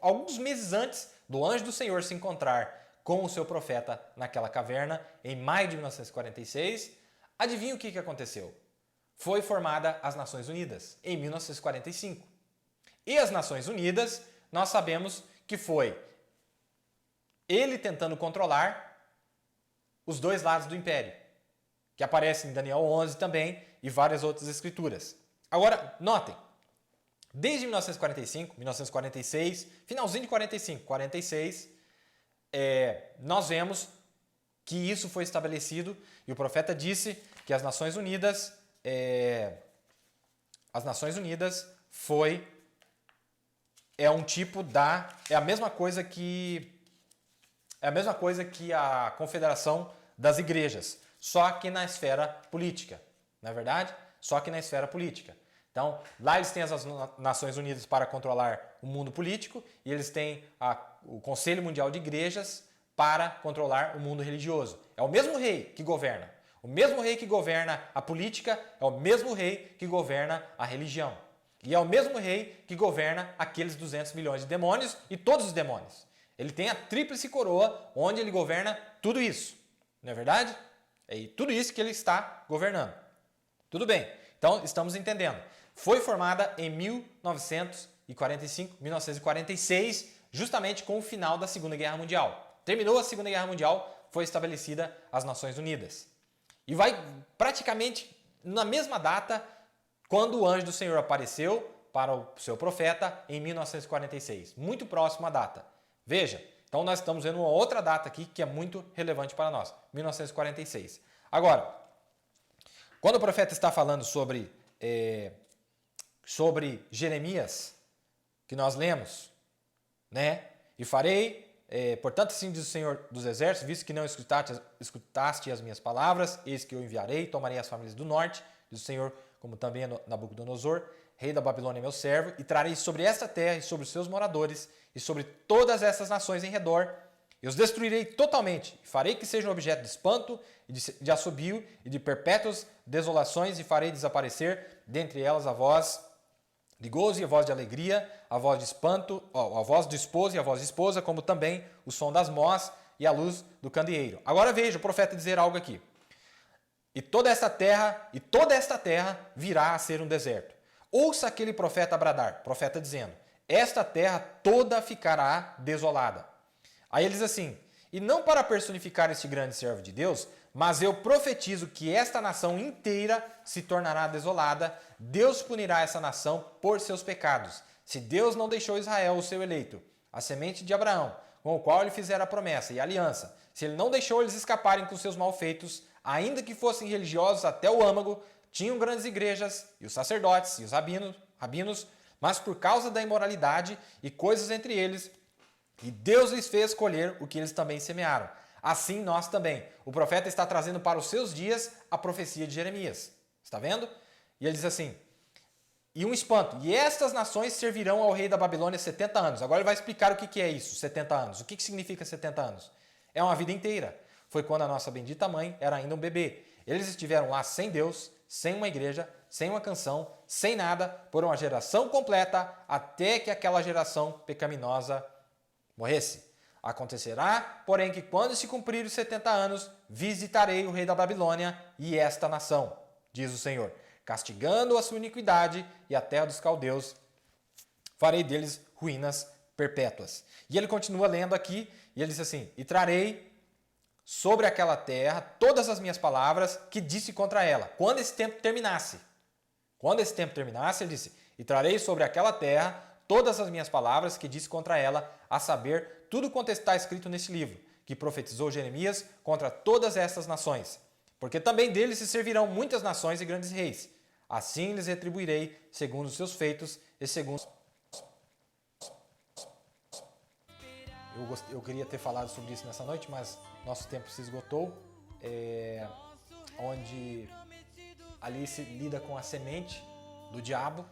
alguns meses antes do anjo do Senhor se encontrar com o seu profeta naquela caverna, em maio de 1946, adivinha o que aconteceu? Foi formada as Nações Unidas, em 1945. E as Nações Unidas, nós sabemos que foi ele tentando controlar os dois lados do império, que aparece em Daniel 11 também e várias outras escrituras. Agora, notem, desde 1945, 1946, finalzinho de 45, 46, nós vemos que isso foi estabelecido e o profeta disse que as Nações Unidas é a mesma coisa que a Confederação das Igrejas, só que na esfera política, não é verdade? Só que na esfera política. Então, lá eles têm as Nações Unidas para controlar o mundo político e eles têm o Conselho Mundial de Igrejas para controlar o mundo religioso. É o mesmo rei que governa. O mesmo rei que governa a política é o mesmo rei que governa a religião. E é o mesmo rei que governa aqueles 200 milhões de demônios e todos os demônios. Ele tem a tríplice coroa, onde ele governa tudo isso. Não é verdade? É tudo isso que ele está governando. Tudo bem. Então, estamos entendendo. Foi formada em 1945, 1946, justamente com o final da Segunda Guerra Mundial. Terminou a Segunda Guerra Mundial, foi estabelecida as Nações Unidas. E vai praticamente na mesma data, quando o anjo do Senhor apareceu para o seu profeta em 1946. Muito próxima à data. Veja, então nós estamos vendo uma outra data aqui que é muito relevante para nós, 1946. Agora, quando o profeta está falando sobre Jeremias, que nós lemos, né? E farei, portanto, assim diz o Senhor dos Exércitos, visto que não escutaste as minhas palavras, eis que eu enviarei, tomarei as famílias do norte, diz o Senhor, como também Nabucodonosor, rei da Babilônia, meu servo, e trarei sobre esta terra e sobre os seus moradores e sobre todas essas nações em redor, e os destruirei totalmente, e farei que sejam objeto de espanto, e de assobio, e de perpétuas desolações, e farei desaparecer dentre elas a voz de gozo e a voz de alegria, a voz de espanto, a voz do esposo e a voz de esposa, como também o som das mós e a luz do candeeiro. Agora veja o profeta dizer algo aqui. E toda esta terra virá a ser um deserto. Ouça aquele profeta bradar, profeta dizendo, esta terra toda ficará desolada. Aí ele diz assim, e não para personificar este grande servo de Deus, mas eu profetizo que esta nação inteira se tornará desolada, Deus punirá essa nação por seus pecados. Se Deus não deixou Israel, o seu eleito, a semente de Abraão, com o qual ele fizera a promessa e a aliança, se ele não deixou eles escaparem com seus malfeitos, ainda que fossem religiosos até o âmago, tinham grandes igrejas, e os sacerdotes e os rabinos, mas por causa da imoralidade e coisas entre eles, e Deus lhes fez colher o que eles também semearam. Assim nós também. O profeta está trazendo para os seus dias a profecia de Jeremias. Está vendo? E ele diz assim, e um espanto, e estas nações servirão ao rei da Babilônia 70 anos. Agora ele vai explicar o que é isso, 70 anos. O que significa 70 anos? É uma vida inteira. Foi quando a nossa bendita mãe era ainda um bebê. Eles estiveram lá sem Deus, sem uma igreja, sem uma canção, sem nada, por uma geração completa, até que aquela geração pecaminosa morresse. Acontecerá, porém, que quando se cumprir os 70 anos, visitarei o rei da Babilônia e esta nação, diz o Senhor, castigando a sua iniquidade e a terra dos caldeus, farei deles ruínas perpétuas. E ele continua lendo aqui, e ele diz assim, e trarei sobre aquela terra todas as minhas palavras que disse contra ela, quando esse tempo terminasse. Quando esse tempo terminasse, ele disse, e trarei sobre aquela terra todas as minhas palavras que disse contra ela, a saber, tudo quanto está escrito nesse livro, que profetizou Jeremias contra todas essas nações. Porque também deles se servirão muitas nações e grandes reis. Assim lhes retribuirei segundo os seus feitos e segundo... Eu queria ter falado sobre isso nessa noite, mas nosso tempo se esgotou. Onde ali se lida com a semente do diabo.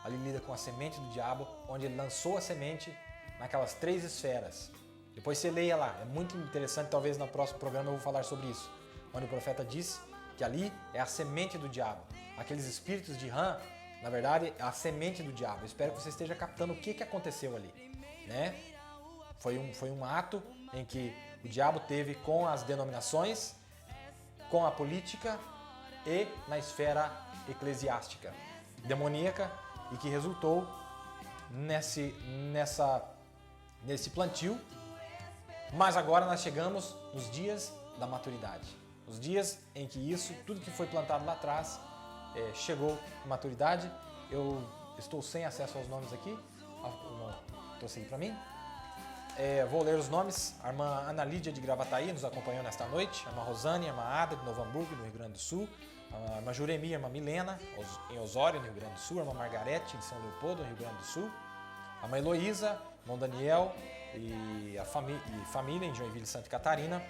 Ali lida com a semente do diabo, onde ele lançou a semente naquelas 3 esferas. Depois você leia lá, é muito interessante, talvez no próximo programa eu vou falar sobre isso. Onde o profeta disse que ali é a semente do diabo. Aqueles espíritos de Ham, na verdade, é a semente do diabo. Eu espero que você esteja captando o que aconteceu ali, né? Foi um ato em que o diabo teve com as denominações, com a política e na esfera eclesiástica, demoníaca, e que resultou nesse plantio. Mas agora nós chegamos nos dias da maturidade. Os dias em que tudo que foi plantado lá atrás, chegou à maturidade. Eu estou sem acesso aos nomes aqui. Estou seguindo para mim. Vou ler os nomes. A irmã Ana Lídia de Gravataí nos acompanhou nesta noite. A irmã Rosane, a irmã Ada de Novo Hamburgo, no Rio Grande do Sul. A irmã Juremi, a irmã Milena, em Osório, no Rio Grande do Sul. A irmã Margarete, de São Leopoldo, no Rio Grande do Sul. A irmã Heloísa, irmão Daniel e família em Joinville, Santa Catarina.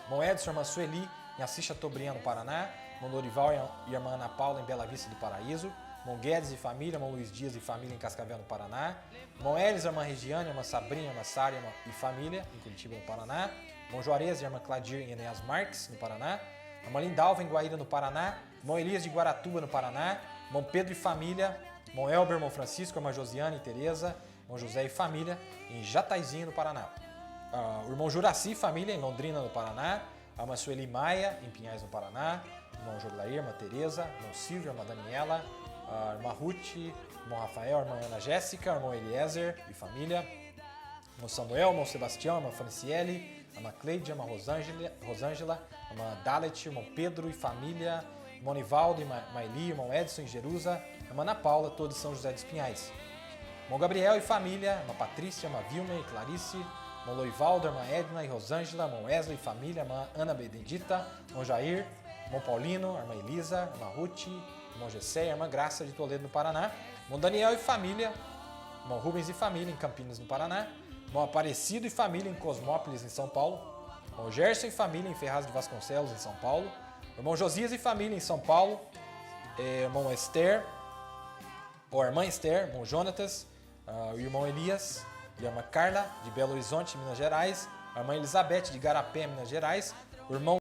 Irmão Edson, irmã Sueli, em Assis Chateaubriand, no Paraná. Irmão Dorival e a irmã Ana Paula, em Bela Vista do Paraíso. Irmão Guedes e família, irmão Luiz Dias e família, em Cascavel, no Paraná. Irmão Elis, a irmã Regiane, a irmã Sabrina, a irmã Sara e família, em Curitiba, no Paraná. Irmão Juarez e a irmã Cladir, em Enéas Marques, no Paraná. A irmã Lindalva, em Guaíra, no Paraná. Irmão Elias de Guaratuba, no Paraná. Irmão Pedro e família. Irmão Elber, irmão Francisco, a irmã Josiane e Tereza. Irmão José e família, em Jataizinho, no Paraná. O irmão Juraci e família, em Londrina, no Paraná. A irmã Sueli Maia, em Pinhais, no Paraná. Irmão Joglair, irmã Tereza. Irmão Silvio, irmã Daniela. A irmã Ruth, irmão Rafael, a irmã Ana Jéssica, o irmão Eliezer e família. Irmão Samuel, irmão Sebastião, a irmã Franciele. A irmã Cleide, a irmã Rosângela. A irmã Dalet, irmão Pedro e família. Irmão Nivaldo e Maeli, irmão Edson e Jerusa. A irmã Ana Paula, todos São José dos Pinhais. Irmão Gabriel e família, irmã Patrícia, irmã Vilma e Clarice, irmão Loivaldo, irmã Edna e Rosângela, irmão Wesley e família, irmã Ana Benedita, irmão Jair, irmão Paulino, irmã Elisa, irmã Ruth, irmão Gessé, irmã Graça de Toledo, no Paraná, irmão Daniel e família, irmão Rubens e família, em Campinas, no Paraná, irmão Aparecido e família, em Cosmópolis, em São Paulo, irmão Gerson e família, em Ferraz de Vasconcelos, em São Paulo, irmão Josias e família, em São Paulo, irmão Esther, ou a irmã Esther, irmão Jonatas, o irmão Elias e a irmã Carla, de Belo Horizonte, Minas Gerais, a irmã Elizabeth, de Garapé, Minas Gerais, o irmão